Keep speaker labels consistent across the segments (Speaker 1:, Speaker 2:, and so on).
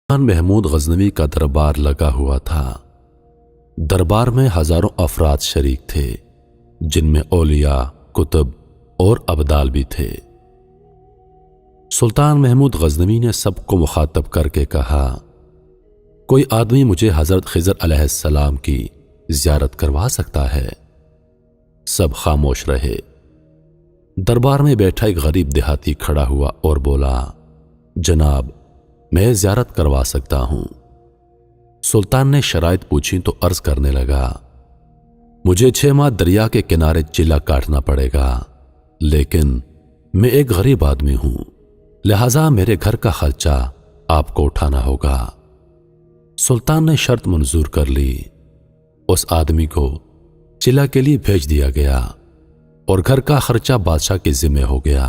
Speaker 1: سلطان محمود غزنوی کا دربار لگا ہوا تھا۔ دربار میں ہزاروں افراد شریک تھے، جن میں اولیاء، کتب اور ابدال بھی تھے۔ سلطان محمود غزنوی نے سب کو مخاطب کر کے کہا، کوئی آدمی مجھے حضرت خضر علیہ السلام کی زیارت کروا سکتا ہے؟ سب خاموش رہے۔ دربار میں بیٹھا ایک غریب دیہاتی کھڑا ہوا اور بولا، جناب، میں زیارت کروا سکتا ہوں۔ سلطان نے شرائط پوچھی تو عرض کرنے لگا، مجھے 6 ماہ دریا کے کنارے چلا کاٹنا پڑے گا، لیکن میں ایک غریب آدمی ہوں، لہذا میرے گھر کا خرچہ آپ کو اٹھانا ہوگا۔ سلطان نے شرط منظور کر لی۔ اس آدمی کو چلا کے لیے بھیج دیا گیا اور گھر کا خرچہ بادشاہ کے ذمہ ہو گیا۔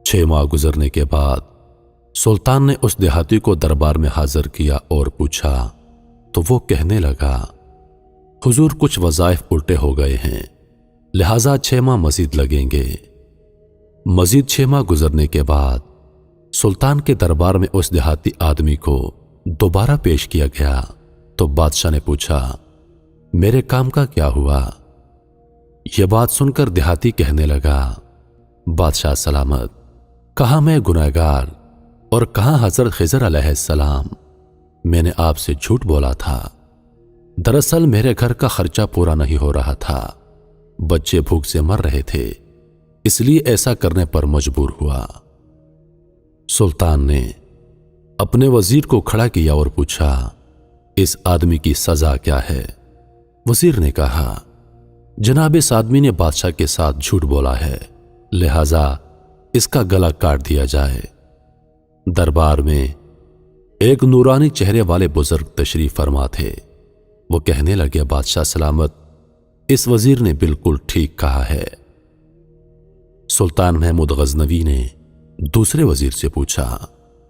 Speaker 1: 6 ماہ گزرنے کے بعد سلطان نے اس دیہاتی کو دربار میں حاضر کیا اور پوچھا تو وہ کہنے لگا، حضور، کچھ وظائف الٹے ہو گئے ہیں، لہذا 6 ماہ مزید لگیں گے۔ مزید 6 ماہ گزرنے کے بعد سلطان کے دربار میں اس دیہاتی آدمی کو دوبارہ پیش کیا گیا تو بادشاہ نے پوچھا، میرے کام کا کیا ہوا؟ یہ بات سن کر دیہاتی کہنے لگا، بادشاہ سلامت، کہاں میں گنہگار اور کہاں حضرت خضر علیہ السلام، میں نے آپ سے جھوٹ بولا تھا۔ دراصل میرے گھر کا خرچہ پورا نہیں ہو رہا تھا، بچے بھوک سے مر رہے تھے، اس لیے ایسا کرنے پر مجبور ہوا۔ سلطان نے اپنے وزیر کو کھڑا کیا اور پوچھا، اس آدمی کی سزا کیا ہے؟ وزیر نے کہا، جناب، اس آدمی نے بادشاہ کے ساتھ جھوٹ بولا ہے، لہذا اس کا گلا کاٹ دیا جائے۔ دربار میں ایک نورانی چہرے والے بزرگ تشریف فرما تھے۔ وہ کہنے لگے، بادشاہ سلامت، اس وزیر نے بالکل ٹھیک کہا ہے۔ سلطان محمود غزنوی نے دوسرے وزیر سے پوچھا،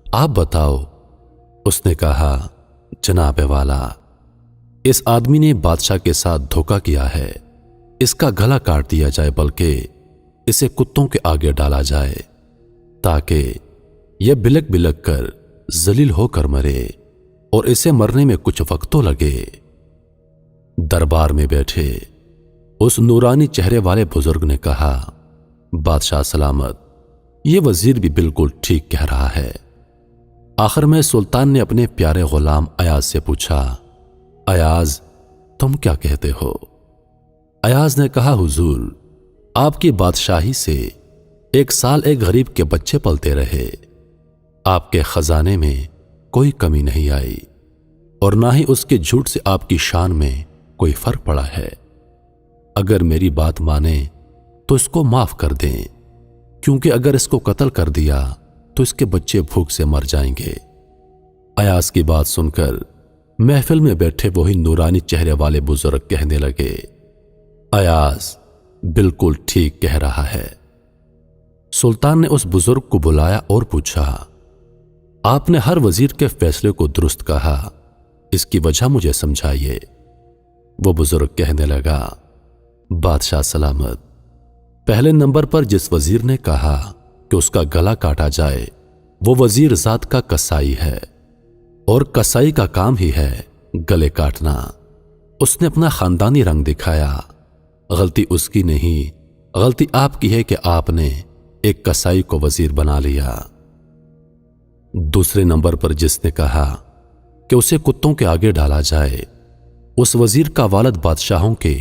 Speaker 1: آپ بتاؤ۔ اس نے کہا، جناب والا، اس آدمی نے بادشاہ کے ساتھ دھوکہ کیا ہے، اس کا گلا کاٹ دیا جائے، بلکہ اسے کتوں کے آگے ڈالا جائے تاکہ یہ بلک بلک کر ذلیل ہو کر مرے اور اسے مرنے میں کچھ وقت تو لگے۔ دربار میں بیٹھے اس نورانی چہرے والے بزرگ نے کہا، بادشاہ سلامت، یہ وزیر بھی بالکل ٹھیک کہہ رہا ہے۔ آخر میں سلطان نے اپنے پیارے غلام ایاز سے پوچھا، ایاز، تم کیا کہتے ہو؟ ایاز نے کہا، حضور، آپ کی بادشاہی سے 1 سال ایک غریب کے بچے پلتے رہے، آپ کے خزانے میں کوئی کمی نہیں آئی اور نہ ہی اس کے جھوٹ سے آپ کی شان میں کوئی فرق پڑا ہے۔ اگر میری بات مانیں تو اس کو معاف کر دیں، کیونکہ اگر اس کو قتل کر دیا تو اس کے بچے بھوک سے مر جائیں گے۔ ایاز کی بات سن کر محفل میں بیٹھے وہی نورانی چہرے والے بزرگ کہنے لگے، ایاز بالکل ٹھیک کہہ رہا ہے۔ سلطان نے اس بزرگ کو بلایا اور پوچھا، آپ نے ہر وزیر کے فیصلے کو درست کہا، اس کی وجہ مجھے سمجھائیے۔ وہ بزرگ کہنے لگا، بادشاہ سلامت، پہلے نمبر پر جس وزیر نے کہا کہ اس کا گلا کاٹا جائے وہ وزیر ذات کا کسائی ہے، اور کسائی کا کام ہی ہے گلے کاٹنا۔ اس نے اپنا خاندانی رنگ دکھایا، غلطی اس کی نہیں، غلطی آپ کی ہے کہ آپ نے ایک کسائی کو وزیر بنا لیا۔ دوسرے نمبر پر جس نے کہا کہ اسے کتوں کے آگے ڈالا جائے، اس وزیر کا والد بادشاہوں کے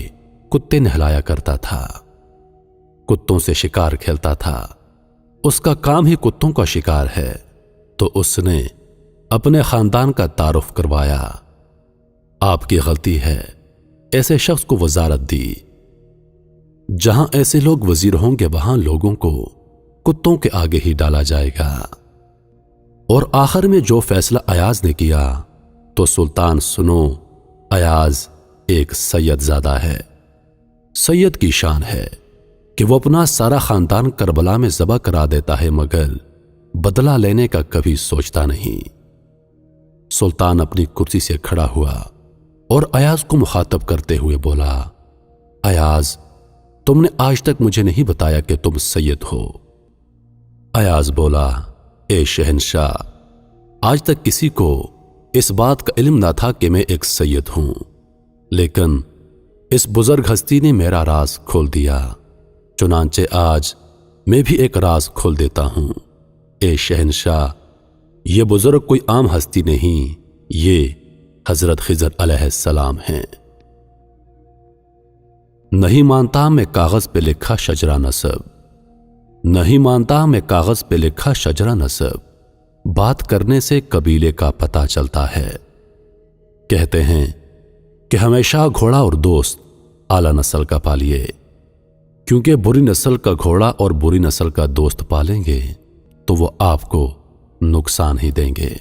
Speaker 1: کتے نہلایا کرتا تھا، کتوں سے شکار کھیلتا تھا، اس کا کام ہی کتوں کا شکار ہے، تو اس نے اپنے خاندان کا تعارف کروایا۔ آپ کی غلطی ہے ایسے شخص کو وزارت دی۔ جہاں ایسے لوگ وزیر ہوں گے وہاں لوگوں کو کتوں کے آگے ہی ڈالا جائے گا۔ اور آخر میں جو فیصلہ ایاز نے کیا تو سلطان سنو، ایاز ایک سید زادہ ہے۔ سید کی شان ہے کہ وہ اپنا سارا خاندان کربلا میں ذبح کرا دیتا ہے، مگر بدلہ لینے کا کبھی سوچتا نہیں۔ سلطان اپنی کرسی سے کھڑا ہوا اور ایاز کو مخاطب کرتے ہوئے بولا، ایاز، تم نے آج تک مجھے نہیں بتایا کہ تم سید ہو۔ ایاز بولا، اے شہنشاہ، آج تک کسی کو اس بات کا علم نہ تھا کہ میں ایک سید ہوں، لیکن اس بزرگ ہستی نے میرا راز کھول دیا۔ چنانچہ آج میں بھی ایک راز کھول دیتا ہوں۔ اے شہنشاہ، یہ بزرگ کوئی عام ہستی نہیں، یہ حضرت خضر علیہ السلام ہیں۔ نہیں مانتا میں کاغذ پہ لکھا شجرہ نسب، نہیں مانتا میں کاغذ پہ لکھا شجرہ نسب، بات کرنے سے قبیلے کا پتہ چلتا ہے۔ کہتے ہیں کہ ہمیشہ گھوڑا اور دوست اعلی نسل کا پالیے، کیونکہ بری نسل کا گھوڑا اور بری نسل کا دوست پالیں گے تو وہ آپ کو نقصان ہی دیں گے۔